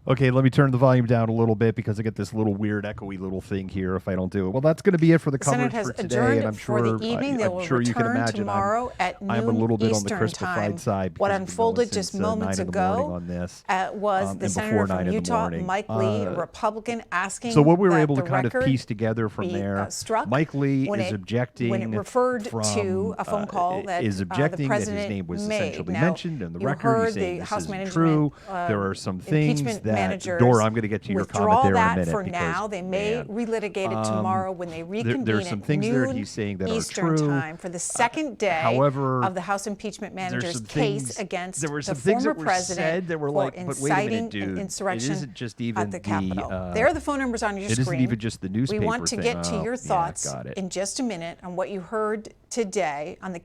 Okay, let me turn the volume down a little bit because I get this little weird echoey little thing here if I don't do it. Well, that's going to be it for the The Senate coverage has for today, and adjourned for the evening. They I'm will sure you can return imagine tomorrow at I'm a noon little bit on the Eastern crispified time. side What because we've been going unfolded just since moments 9 in the morning ago on this, was the and senator before from 9 in the Utah, morning. Mike Lee, a Republican, So what asking we were that able to the kind of record piece together from be there, struck Mike Lee when is it objecting referred to from a phone call that is the objecting that his president name was made. essentially Now, mentioned in the you record. He's heard saying the this House isn't Management true. There are some things impeachment that Dora, managers I'm going to get to your comment withdraw there in a that minute for because now. They may man, relitigate it tomorrow when they there's reconvene some at things there noon he's saying that are Eastern true. time for the second day However, of the House impeachment there's manager's some case things. against There were the some things former that were president said that were for like, but wait a minute, inciting an dude. It insurrection isn't just at even the Capitol. the. There are the phone numbers on your It screen. isn't even just the newspaper We want to thing. get to Oh, your yeah, thoughts got it. in just a minute on what you heard today on the.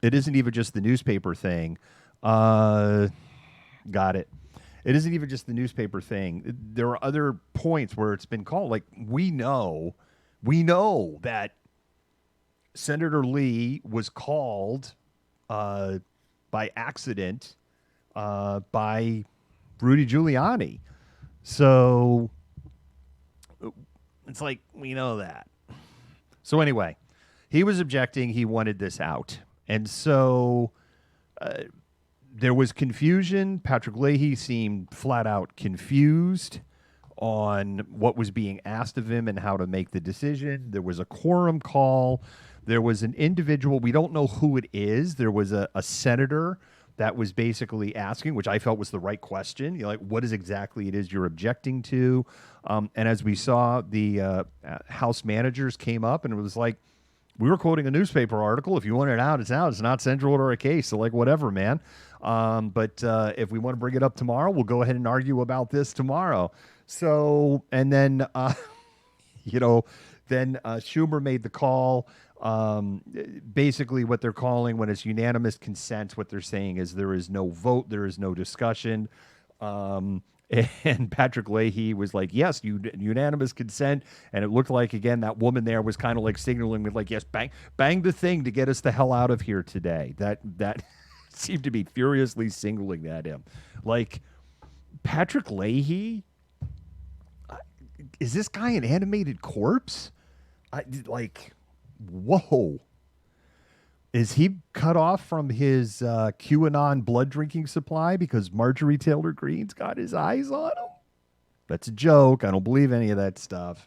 It isn't even just the newspaper thing. Got it. It isn't even just the newspaper thing. There are other points where it's been called. Like we know that Senator Lee was called by accident by Rudy Giuliani. So it's like we know that. So anyway, he was objecting. He wanted this out. And so there was confusion. Patrick Leahy seemed flat out confused on what was being asked of him and how to make the decision. There was a quorum call. There was an individual, we don't know who it is. There was a senator that was basically asking, which I felt was the right question. You know, like, what is exactly it is you're objecting to? And as we saw, the House managers came up and it was like, we were quoting a newspaper article. If you want it out, it's out. It's not central to our case. So, like, whatever, man. But if we want to bring it up tomorrow, we'll go ahead and argue about this tomorrow. So, and then, then Schumer made the call. Basically, what they're calling when it's unanimous consent, what they're saying is there is no vote, there is no discussion. And Patrick Leahy was like, yes, unanimous consent. And it looked like, again, that woman there was kind of like signaling with like, yes, bang the thing to get us the hell out of here today. That seemed to be furiously singling at him. Like, Patrick Leahy, is this guy an animated corpse? Whoa. Is he cut off from his QAnon blood drinking supply because Marjorie Taylor Greene's got his eyes on him? That's a joke. I don't believe any of that stuff.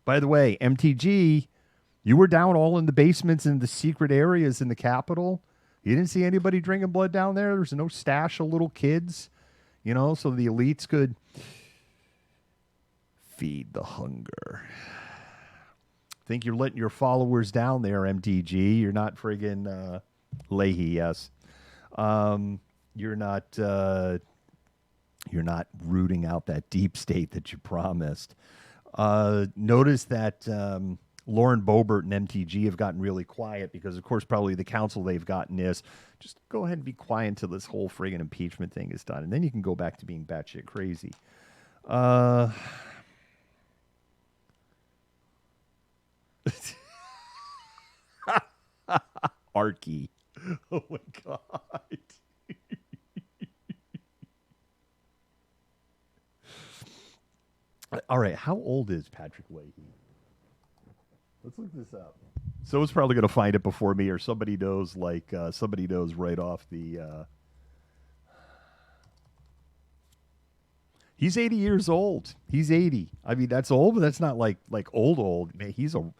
By the way, MTG, you were down all in the basements and the secret areas in the Capitol. You didn't see anybody drinking blood down there. There's no stash of little kids, so the elites could feed the hunger. Think you're letting your followers down there, MTG. You're not friggin' Leahy, yes. You're not rooting out that deep state that you promised. Notice that Lauren Boebert and MTG have gotten really quiet because, of course, probably the counsel they've gotten is just go ahead and be quiet until this whole friggin' impeachment thing is done, and then you can go back to being batshit crazy. Arky. Oh my God. All right. How old is Patrick Leahy? Let's look this up. Someone's probably going to find it before me, or somebody knows, somebody knows right off the. He's 80 years old. He's 80. I mean, that's old, but that's not like old. Man, he's a.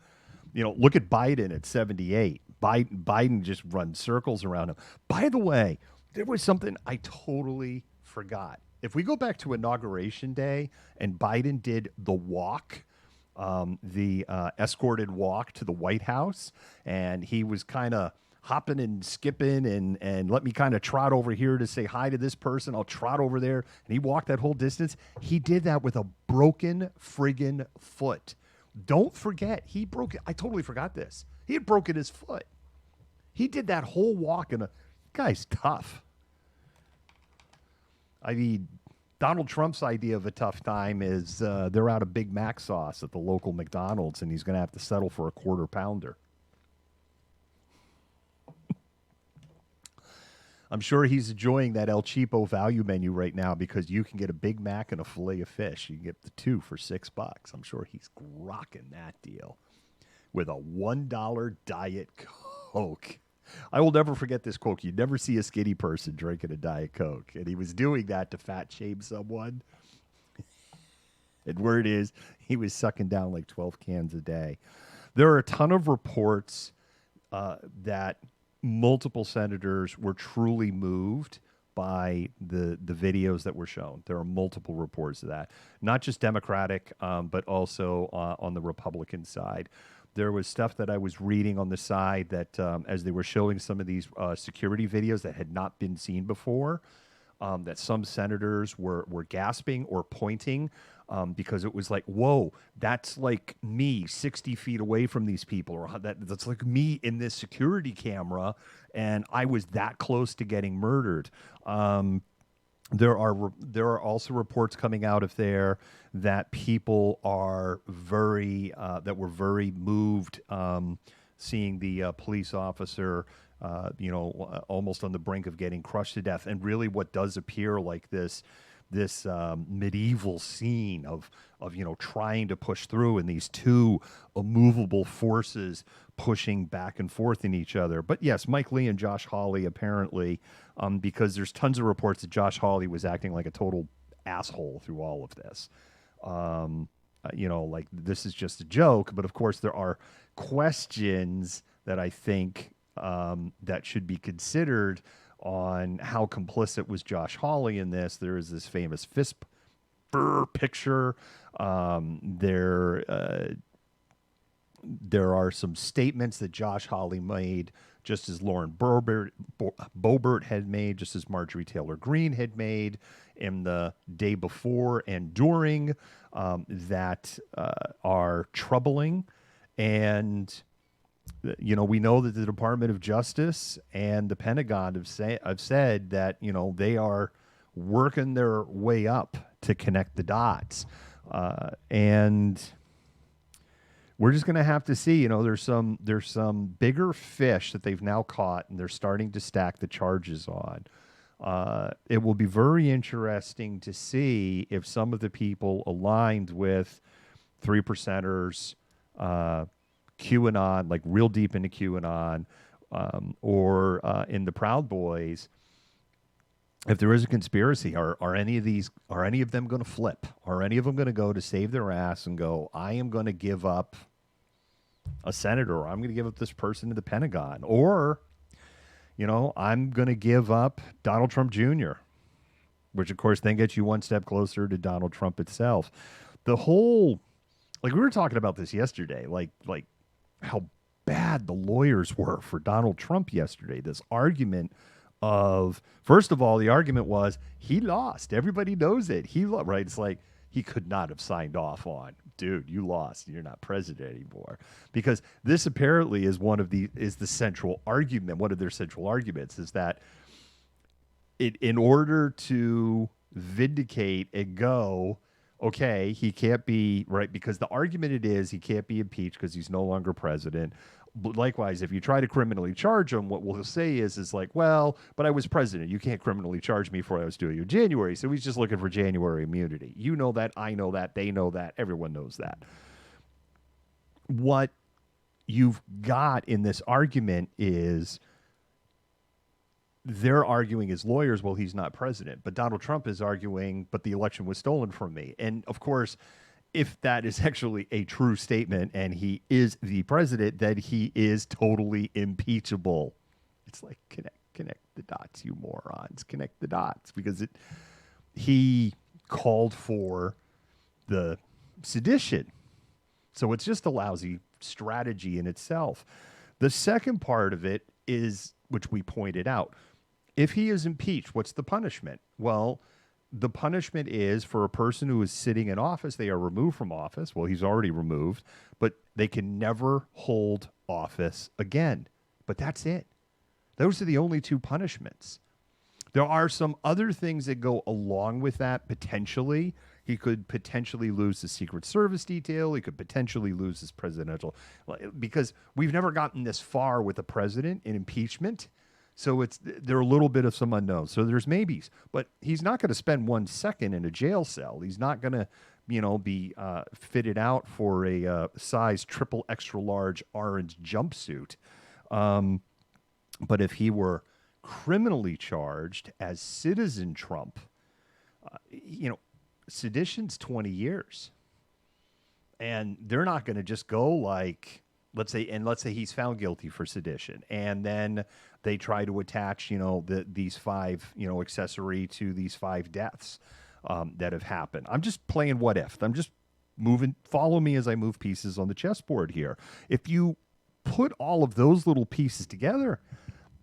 Look at Biden at 78. Biden just runs circles around him. By the way, there was something I totally forgot. If we go back to Inauguration Day and Biden did the walk, the escorted walk to the White House, and he was kind of hopping and skipping and let me kind of trot over here to say hi to this person. I'll trot over there. And he walked that whole distance. He did that with a broken friggin' foot. Don't forget, he broke it. I totally forgot this. He had broken his foot. He did that whole walk, and guy's tough. I mean, Donald Trump's idea of a tough time is they're out of Big Mac sauce at the local McDonald's, and he's going to have to settle for a quarter pounder. I'm sure he's enjoying that El Cheapo value menu right now because you can get a Big Mac and a fillet of fish. You can get the two for $6. I'm sure he's rocking that deal with a $1 Diet Coke. I will never forget this quote. You never see a skinny person drinking a Diet Coke. And he was doing that to fat shame someone. And word is, he was sucking down like 12 cans a day. There are a ton of reports that multiple senators were truly moved by the videos that were shown. There are multiple reports of that, not just Democratic, but also on the Republican side. There was stuff that I was reading on the side that as they were showing some of these security videos that had not been seen before, that some senators were gasping or pointing because it was like, whoa, that's like me 60 feet away from these people, or that's like me in this security camera, and I was that close to getting murdered. There are also reports coming out of there that people are very that were very moved seeing the police officer almost on the brink of getting crushed to death, and really what does appear like this medieval scene of trying to push through, and these two immovable forces pushing back and forth in each other. But yes, Mike Lee and Josh Hawley apparently, because there's tons of reports that Josh Hawley was acting like a total asshole through all of this. Like this is just a joke, but of course there are questions that I think that should be considered on how complicit was Josh Hawley in this. There is this famous fist picture. There are some statements that Josh Hawley made, just as Lauren Boebert had made, just as Marjorie Taylor Greene had made in the day before and during, that are troubling. And we know that the Department of Justice and the Pentagon have said that, they are working their way up to connect the dots. And we're just going to have to see, there's some bigger fish that they've now caught, and they're starting to stack the charges on. It will be very interesting to see if some of the people aligned with 3%ers, QAnon, like real deep into QAnon, or in the Proud Boys, if there is a conspiracy, are any of them going to flip? Are any of them going to go to save their ass and go, I am going to give up a senator, or I'm going to give up this person to the Pentagon, or, I'm going to give up Donald Trump Jr., which of course then gets you one step closer to Donald Trump itself. The whole, like we were talking about this yesterday, like how bad the lawyers were for Donald Trump yesterday. This argument of, first of all, the argument was he lost. Everybody knows it. Right? It's like he could not have signed off on, dude, you lost. You're not president anymore. Because this apparently is the central argument. One of their central arguments is that in order to vindicate and go, okay, he can't be, right, because the argument he can't be impeached because he's no longer president. But likewise, if you try to criminally charge him, what we'll say is like, well, but I was president. You can't criminally charge me for what I was doing in January. So he's just looking for January immunity. You know that. I know that. They know that. Everyone knows that. What you've got in this argument is they're arguing as lawyers, well, he's not president. But Donald Trump is arguing, but the election was stolen from me. And of course, if that is actually a true statement and he is the president, then he is totally impeachable. It's like, connect the dots, you morons. Connect the dots. Because he called for the sedition. So it's just a lousy strategy in itself. The second part of it is, which we pointed out, if he is impeached, what's the punishment? Well, the punishment is for a person who is sitting in office, they are removed from office. Well, he's already removed, but they can never hold office again. But that's it. Those are the only two punishments. There are some other things that go along with that, potentially. He could potentially lose his Secret Service detail. He could potentially lose his presidential, because we've never gotten this far with a president in impeachment. So there are a little bit of some unknowns. So there's maybes, but he's not going to spend 1 second in a jail cell. He's not going to, be fitted out for a size triple extra large orange jumpsuit. But if he were criminally charged as citizen Trump, sedition's 20 years. And they're not going to just go like, let's say he's found guilty for sedition, and then they try to attach, these 5, accessory to these 5 deaths that have happened. I'm just playing what if. I'm just follow me as I move pieces on the chessboard here. If you put all of those little pieces together,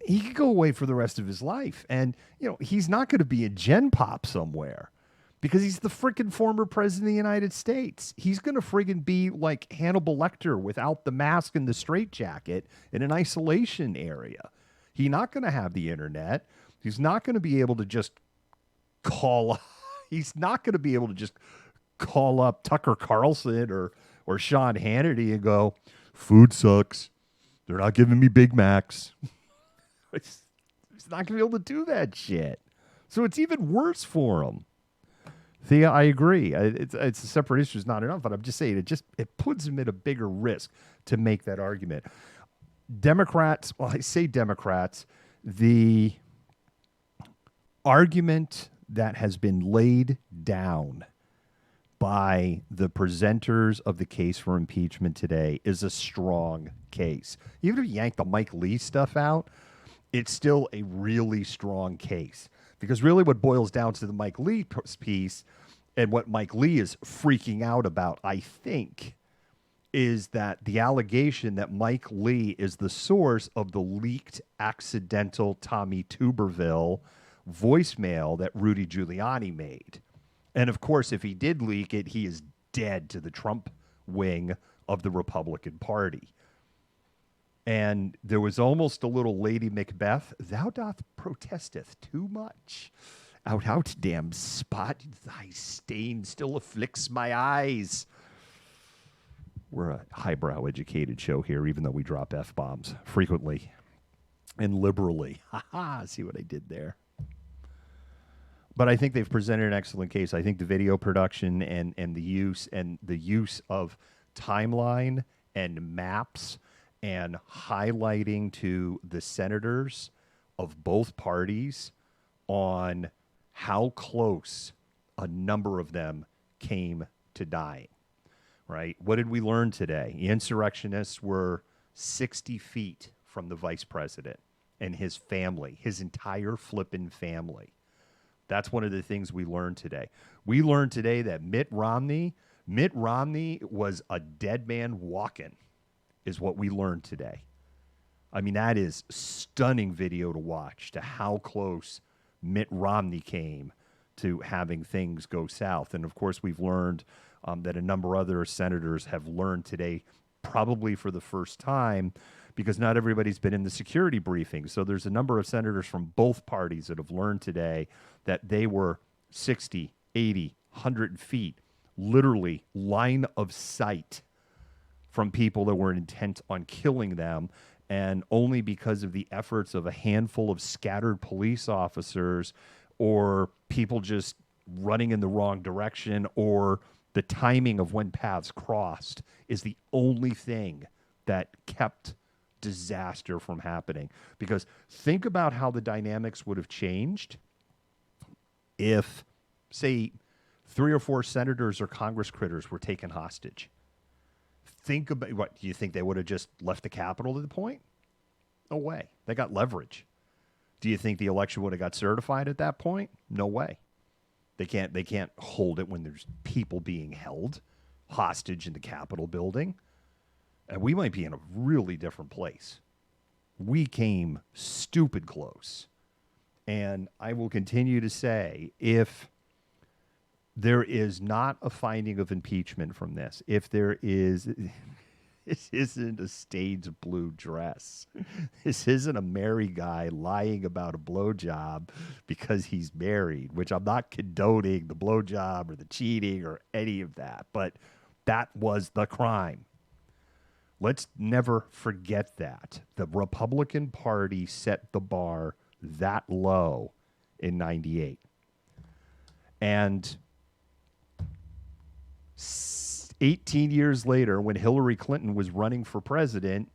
he could go away for the rest of his life. And, he's not going to be a gen pop somewhere because he's the freaking former president of the United States. He's going to friggin' be like Hannibal Lecter without the mask and the straitjacket in an isolation area. He's not going to have the internet. He's not going to be able to just call. He's not going to be able to just call up Tucker Carlson or Sean Hannity and go, food sucks. They're not giving me Big Macs. He's not going to be able to do that shit. So it's even worse for him. Thea, I agree. It's a separate issue. It's not enough, but I'm just saying it puts him at a bigger risk to make that argument. Democrats, well, I say Democrats, the argument that has been laid down by the presenters of the case for impeachment today is a strong case. Even if you yank the Mike Lee stuff out, it's still a really strong case. Because really what boils down to the Mike Lee piece and what Mike Lee is freaking out about, I think, is that the allegation that Mike Lee is the source of the leaked accidental Tommy Tuberville voicemail that Rudy Giuliani made. And of course, if he did leak it, he is dead to the Trump wing of the Republican Party. And there was almost a little Lady Macbeth, thou doth protesteth too much. Out, damn spot, thy stain still afflicts my eyes. We're a highbrow educated show here, even though we drop F-bombs frequently and liberally. See what I did there? But I think they've presented an excellent case. I think the video production and the use of timeline and maps and highlighting to the senators of both parties on how close a number of them came to dying, right? What did we learn today? The insurrectionists were 60 feet from the vice president and his family, his entire flippin' family. That's one of the things we learned today. We learned today that Mitt Romney was a dead man walking, is what we learned today. I mean, that is stunning video to watch, to how close Mitt Romney came to having things go south. And of course, we've learned that a number of other senators have learned today, probably for the first time, because not everybody's been in the security briefing. So there's a number of senators from both parties that have learned today that they were 60, 80, 100 feet, literally line of sight from people that were intent on killing them. And only because of the efforts of a handful of scattered police officers or people just running in the wrong direction or the timing of when paths crossed is the only thing that kept disaster from happening. Because think about how the dynamics would have changed if, say, 3 or 4 senators or Congress critters were taken hostage. Think about what do you think they would have just left the Capitol at the point? No way. They got leverage. Do you think the election would have got certified at that point? No way. They can't hold it when there's people being held hostage in the Capitol building. And we might be in a really different place. We came stupid close. And I will continue to say, if there is not a finding of impeachment from this, if there is, this isn't a staged blue dress. This isn't a married guy lying about a blowjob because he's married, which I'm not condoning the blowjob or the cheating or any of that, but that was the crime. Let's never forget that. The Republican Party set the bar that low in 98. And 18 years later, when Hillary Clinton was running for president,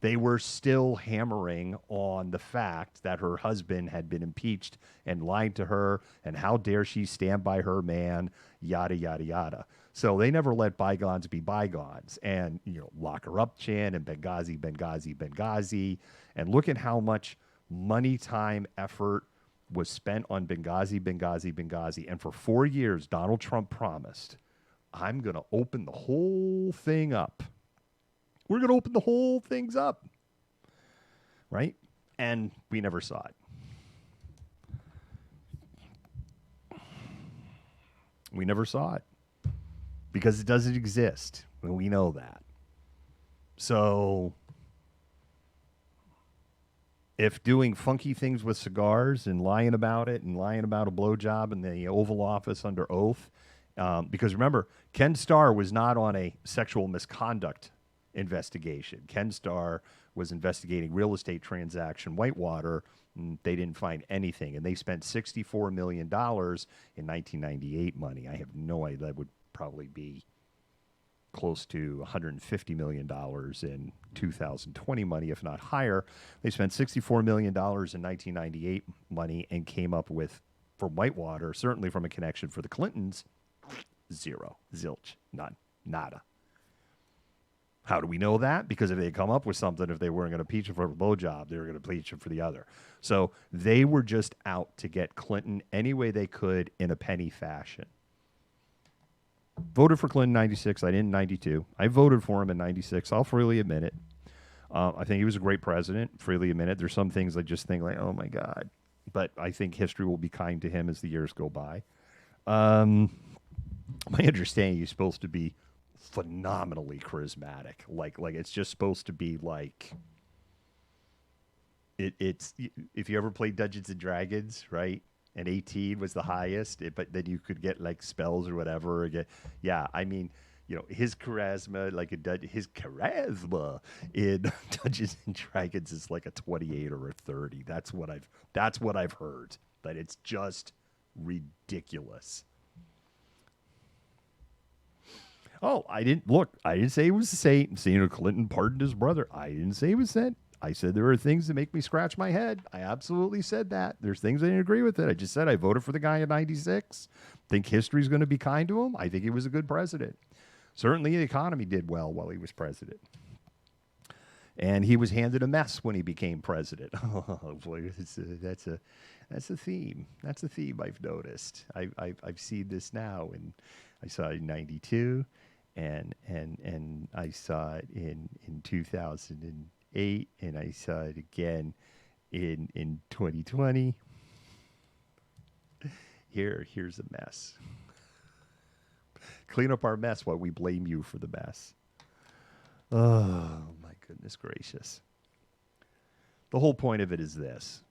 they were still hammering on the fact that her husband had been impeached and lied to her, and how dare she stand by her man, yada, yada, yada. So they never let bygones be bygones. And, lock her up, Chan, and Benghazi, Benghazi, Benghazi. And look at how much money, time, effort was spent on Benghazi, Benghazi, Benghazi. And for 4 years, Donald Trump promised, I'm going to open the whole thing up. We're going to open the whole things up. Right? And we never saw it. We never saw it. Because it doesn't exist. And we know that. So if doing funky things with cigars and lying about it and lying about a blowjob in the Oval Office under oath, because remember, Ken Starr was not on a sexual misconduct investigation. Ken Starr was investigating real estate transaction Whitewater. And they didn't find anything, and they spent $64 million in 1998 money. I have no idea. That would probably be close to $150 million in 2020 money, if not higher. They spent $64 million in 1998 money and came up with, for Whitewater, certainly from a connection for the Clintons, zero, zilch, none, nada. How do we know that? Because if they come up with something, if they weren't going to impeach him for a blowjob, they were going to impeach him for the other. So they were just out to get Clinton any way they could in a penny fashion. Voted for Clinton in 96. I didn't in 92. I voted for him in 96. I'll freely admit it. I think he was a great president, freely admit it. There's some things I just think like, oh, my God. But I think history will be kind to him as the years go by. My understanding, he's supposed to be phenomenally charismatic. Like it's just supposed to be like it's if you ever played Dungeons and Dragons, right? And 18 was the highest, but then you could get like spells or whatever. Yeah, I mean, his charisma, his charisma in Dungeons and Dragons is like a 28 or a 30. That's what I've heard. That it's just ridiculous. Oh, I didn't say he was a saint. Senator Clinton pardoned his brother. I didn't say he was sent. I said there are things that make me scratch my head. I absolutely said that. There's things I didn't agree with it. I just said I voted for the guy in 96. Think history's going to be kind to him. I think he was a good president. Certainly the economy did well while he was president. And he was handed a mess when he became president. Oh, boy, that's a theme. That's a theme I've noticed. I've seen this now, and I saw it in 92. And I saw it in 2008, and I saw it again in 2020. Here's a mess. Clean up our mess while we blame you for the mess. Oh, my goodness gracious. The whole point of it is this.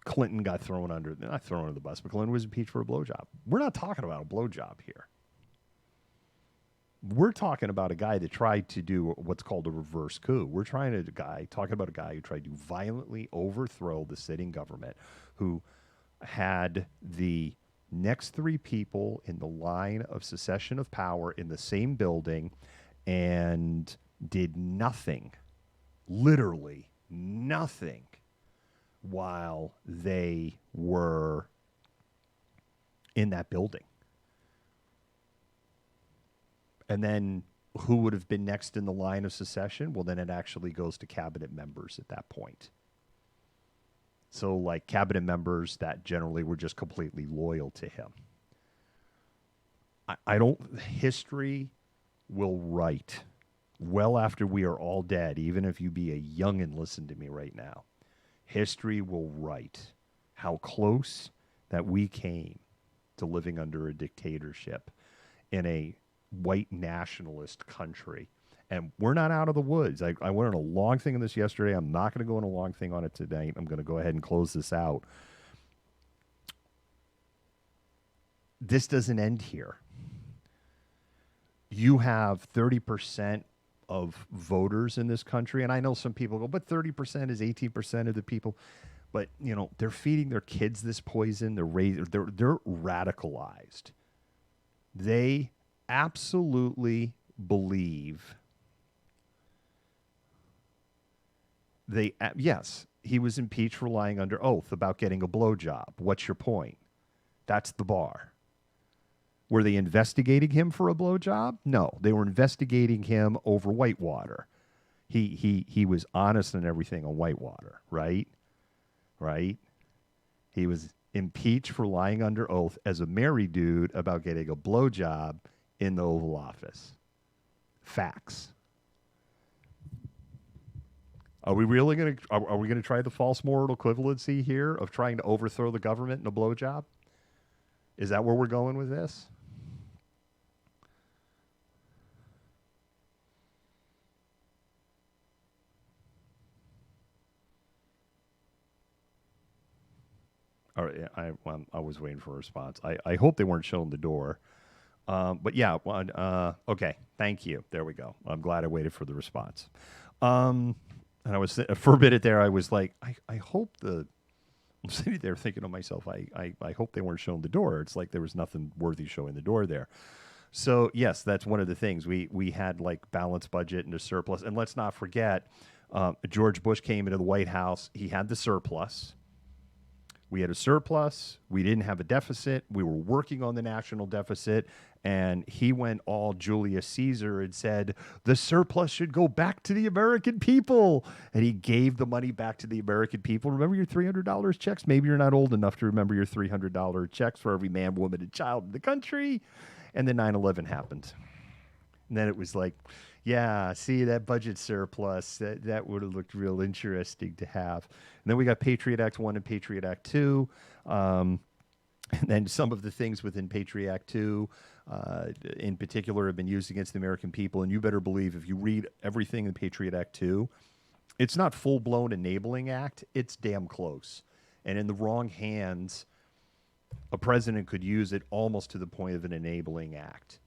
Clinton got not thrown under the bus, but Clinton was impeached for a blowjob. We're not talking about a blowjob here. We're talking about a guy that tried to do what's called a reverse coup. We're talking about a guy who tried to violently overthrow the sitting government, who had the next three people in the line of succession of power in the same building and did nothing, literally nothing, while they were in that building. And then who would have been next in the line of succession? Well, then it actually goes to cabinet members at that point. So like cabinet members that generally were just completely loyal to him. History will write well after we are all dead, even if you be a youngin', listen to me right now. History will write how close that we came to living under a dictatorship in a white nationalist country. And we're not out of the woods. I went on a long thing on this yesterday. I'm not going to go on a long thing on it today. I'm going to go ahead and close this out. This doesn't end here. You have 30% of voters in this country. And I know some people go, but 30% is 18% of the people. But they're feeding their kids this poison. They're radicalized. They absolutely believe. Yes, he was impeached for lying under oath about getting a blowjob. What's your point? That's the bar. Were they investigating him for a blowjob? No, they were investigating him over Whitewater. He was honest and everything on Whitewater, right? Right? He was impeached for lying under oath as a married dude about getting a blowjob in the Oval Office. Facts. Are we really going to are we going to try the false moral equivalency here of trying to overthrow the government in a blowjob? Is that where we're going with this? All right, I was waiting for a response. I hope they weren't showing the door. But yeah, okay, thank you. There we go. I'm glad I waited for the response. And I was, for a minute there, I was like, I hope I'm sitting there thinking to myself, I hope they weren't showing the door. It's like there was nothing worthy showing the door there. So yes, that's one of the things. We had like balanced budget and a surplus. And let's not forget, George Bush came into the White House. He had the surplus. We had a surplus. We didn't have a deficit. We were working on the national deficit. And he went all Julius Caesar and said, the surplus should go back to the American people. And he gave the money back to the American people. Remember your $300 checks? Maybe you're not old enough to remember your $300 checks for every man, woman, and child in the country. And then 9/11 happened. And then it was like, yeah, see that budget surplus, that would have looked real interesting to have. And then we got Patriot Act 1 and Patriot Act 2. And then some of the things within Patriot Act 2 in particular have been used against the American people. And you better believe if you read everything in Patriot Act 2, it's not full-blown enabling act. It's damn close. And in the wrong hands, a president could use it almost to the point of an enabling act.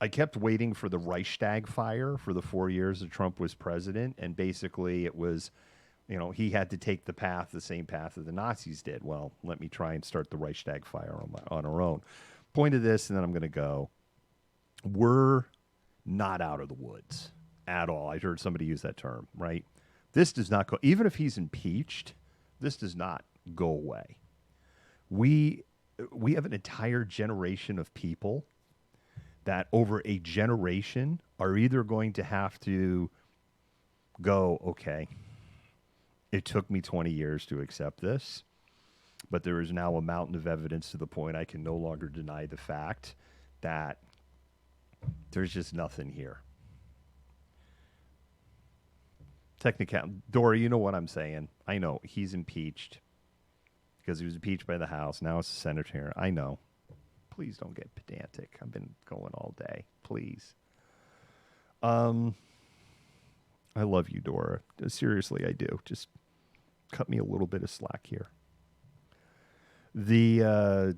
I kept waiting for the Reichstag fire for the 4 years that Trump was president, and basically it was, he had to take the same path that the Nazis did. Well, let me try and start the Reichstag fire on our own. Point of this, and then I'm going to go. We're not out of the woods at all. I heard somebody use that term, right? This does not go, even if he's impeached, this does not go away. We have an entire generation of people that over a generation are either going to have to go, okay, it took me 20 years to accept this, but there is now a mountain of evidence to the point I can no longer deny the fact that there's just nothing here. Dora, you know what I'm saying. I know he's impeached because he was impeached by the House. Now it's the Senate here. I know. Please don't get pedantic. I've been going all day. Please. I love you, Dora. Seriously, I do. Just cut me a little bit of slack here. You're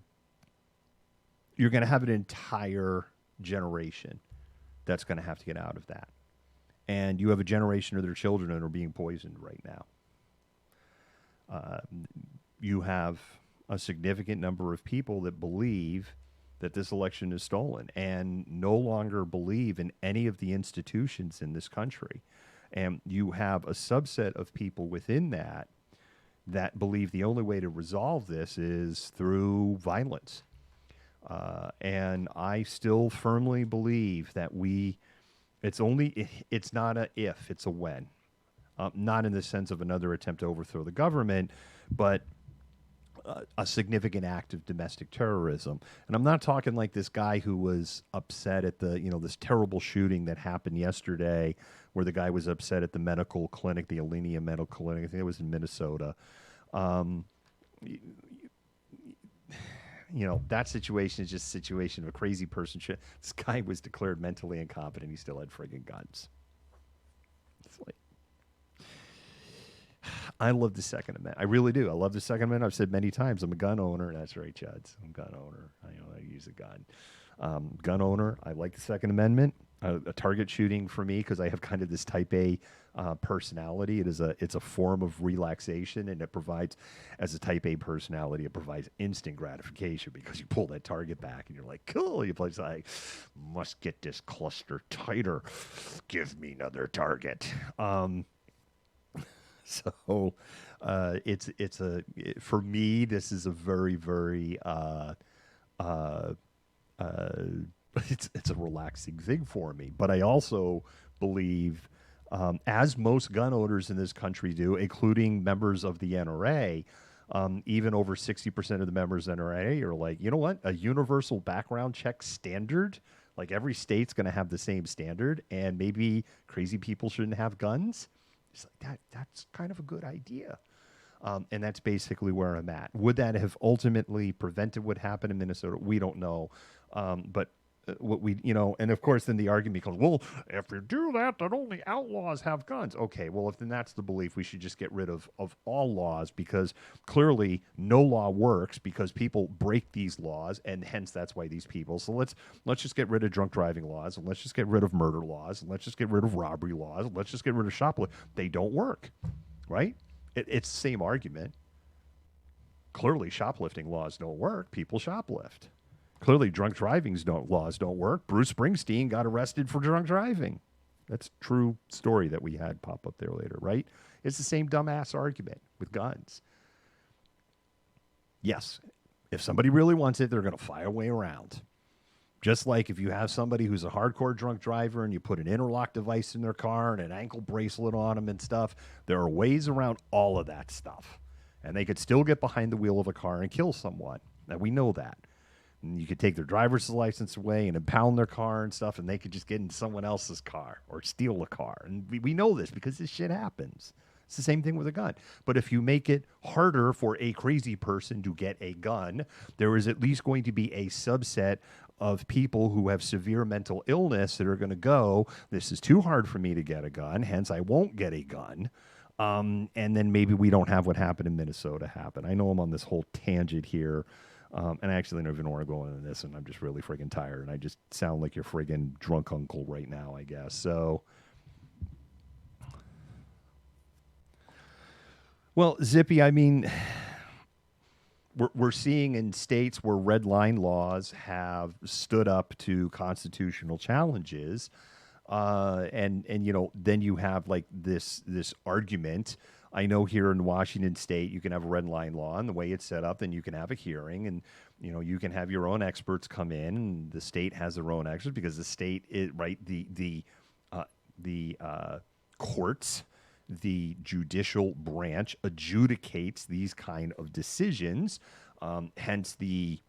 going to have an entire generation that's going to have to get out of that. And you have a generation of their children that are being poisoned right now. You have a significant number of people that believe that this election is stolen and no longer believe in any of the institutions in this country. And you have a subset of people within that believe the only way to resolve this is through violence. And I still firmly believe that it's not a if, it's a when. Not in the sense of another attempt to overthrow the government, but a significant act of domestic terrorism. And I'm not talking like this guy who was upset at this terrible shooting that happened yesterday where the guy was upset at the medical clinic, the Alenia Medical Clinic. I think it was in Minnesota. That situation is just a situation of a crazy person. This guy was declared mentally incompetent. He still had friggin' guns. It's like, I love the Second Amendment. I really do. I love the Second Amendment. I've said many times, I'm a gun owner. That's right, Chuds. I'm a gun owner. I use a gun. Gun owner. I like the Second Amendment. a target shooting for me, because I have kind of this type A personality. It's a form of relaxation, and it provides, as a type A personality, it provides instant gratification, because you pull that target back and you're like, cool. You play like, must get this cluster tighter. Give me another target. So for me, this is a very, very it's a relaxing thing for me. But I also believe, as most gun owners in this country do, including members of the NRA, even over 60% of the members of the NRA are like, you know what, a universal background check standard, like every state's going to have the same standard, and maybe crazy people shouldn't have guns. It's like that's kind of a good idea. And that's basically where I'm at. Would that have ultimately prevented what happened in Minnesota? We don't know. But what we, and of course, then the argument becomes, well, if you do that, then only outlaws have guns. Okay, well, if then that's the belief, we should just get rid of all laws, because clearly no law works, because people break these laws, and hence that's why these people. So let's just get rid of drunk driving laws, and let's just get rid of murder laws, and let's just get rid of robbery laws, and let's just get rid of shoplifting. They don't work, right? It's the same argument. Clearly, shoplifting laws don't work. People shoplift. Clearly, drunk driving laws don't work. Bruce Springsteen got arrested for drunk driving. That's a true story that we had pop up there later, right? It's the same dumbass argument with guns. Yes, if somebody really wants it, they're going to fire a way around. Just like if you have somebody who's a hardcore drunk driver and you put an interlock device in their car and an ankle bracelet on them and stuff, there are ways around all of that stuff. And they could still get behind the wheel of a car and kill someone. Now, we know that. And you could take their driver's license away and impound their car and stuff, and they could just get in someone else's car or steal a car. And we know this because this shit happens. It's the same thing with a gun. But if you make it harder for a crazy person to get a gun, there is at least going to be a subset of people who have severe mental illness that are going to go, this is too hard for me to get a gun, hence I won't get a gun. And then maybe we don't have what happened in Minnesota happen. I know I'm on this whole tangent here. And I actually don't even want to go into this, and I'm just really friggin' tired, and I just sound like your friggin' drunk uncle right now, I guess. So, well, Zippy, I mean, we're seeing in states where red line laws have stood up to constitutional challenges, and then you have like this argument. I know here in Washington State, you can have a red line law, and the way it's set up, then you can have a hearing, and you can have your own experts come in, and the state has their own experts, because the state is right. The courts, the judicial branch, adjudicates these kind of decisions. Hence, the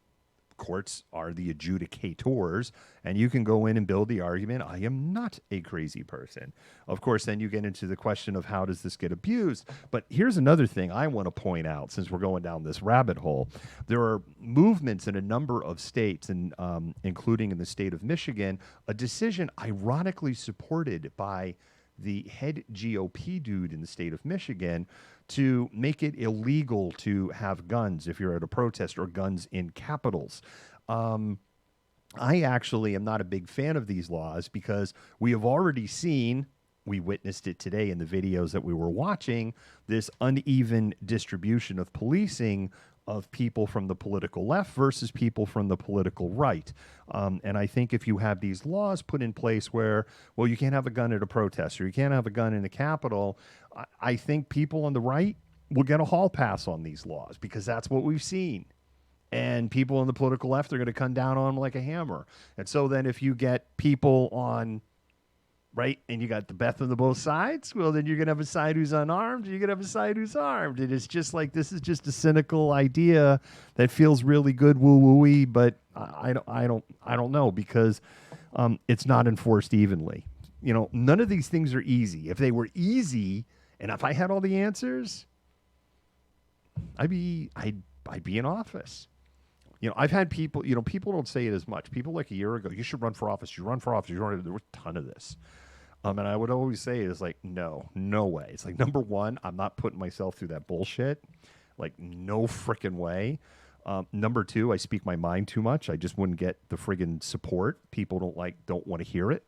courts are the adjudicators, and you can go in and build the argument, I am not a crazy person. Of course, then you get into the question of how does this get abused. But here's another thing I want to point out, since we're going down this rabbit hole. There are movements in a number of states, and including in the state of Michigan, a decision ironically supported by the head GOP dude in the state of Michigan, to make it illegal to have guns if you're at a protest, or guns in capitals. I actually am not a big fan of these laws, because we have already seen, we witnessed it today in the videos that we were watching, this uneven distribution of policing of people from the political left versus people from the political right. And I think if you have these laws put in place where, well, you can't have a gun at a protest, or you can't have a gun in the Capitol, I think people on the right will get a hall pass on these laws, because that's what we've seen. And people on the political left are going to come down on them like a hammer. And so then if you get people on right, and you got the best of the both sides, well, then you're going to have a side who's unarmed, and you're going to have a side who's armed. And it's just like, this is just a cynical idea that feels really good, woo-woo-y, but I don't know, because it's not enforced evenly. None of these things are easy. If they were easy, and if I had all the answers, I'd be in office. I've had people, people don't say it as much. People like a year ago, you should run for office. You run for office. There was a ton of this. And I would always say, it's like, no way. It's like, number one, I'm not putting myself through that bullshit. Like, no freaking way. Number two, I speak my mind too much. I just wouldn't get the friggin' support. People don't want to hear it.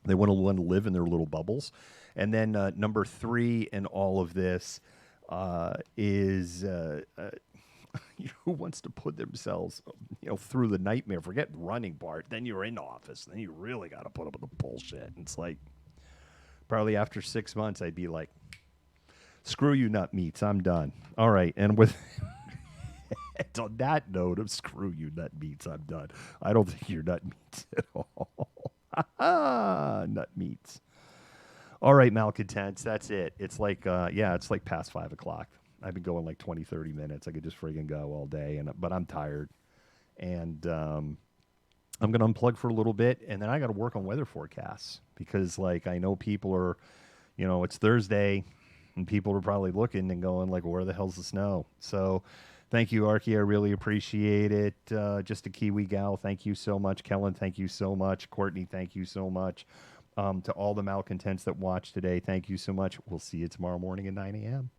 They want to live in their little bubbles. And then number 3 in all of this is who wants to put themselves, through the nightmare. Forget running part. Then you're in office. Then you really got to put up with the bullshit. And it's like, probably after 6 months, I'd be like, screw you, nut meats. I'm done. All right. And with and on that note of screw you, nut meats, I'm done. I don't think you're nut meats at all. Nut meats. All right, malcontents. That's it. It's like, it's like past 5 o'clock. I've been going like 20, 30 minutes. I could just friggin' go all day, but I'm tired. And I'm going to unplug for a little bit, and then I got to work on weather forecasts because, like, I know people are, it's Thursday, and people are probably looking and going, like, where the hell's the snow? So thank you, Archie. I really appreciate it. Just a Kiwi gal, thank you so much. Kellen, thank you so much. Courtney, thank you so much. To all the malcontents that watched today, thank you so much. We'll see you tomorrow morning at 9 a.m.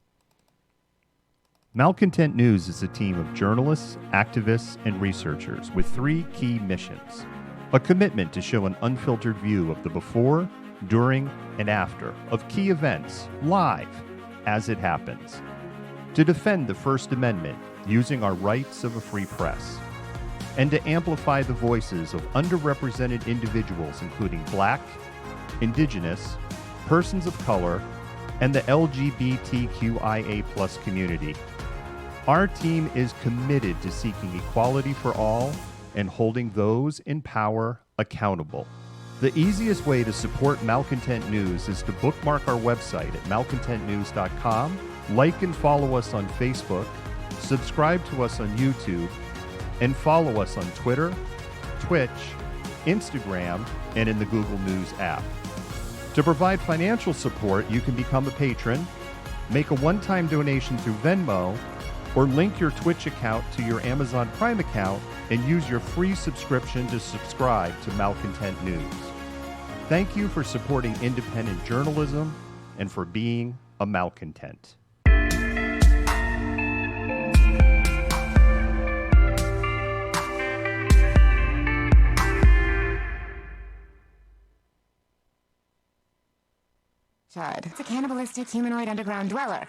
Malcontent News is a team of journalists, activists, and researchers with 3 key missions. A commitment to show an unfiltered view of the before, during, and after of key events, live, as it happens. To defend the First Amendment using our rights of a free press. And to amplify the voices of underrepresented individuals including Black, Indigenous, persons of color, and the LGBTQIA+ community. Our team is committed to seeking equality for all and holding those in power accountable. The easiest way to support Malcontent News is to bookmark our website at malcontentnews.com, like and follow us on Facebook, subscribe to us on YouTube, and follow us on Twitter, Twitch, Instagram, and in the Google News app. To provide financial support, you can become a patron, make a one-time donation through Venmo, or link your Twitch account to your Amazon Prime account and use your free subscription to subscribe to Malcontent News. Thank you for supporting independent journalism and for being a malcontent. It's a cannibalistic humanoid underground dweller.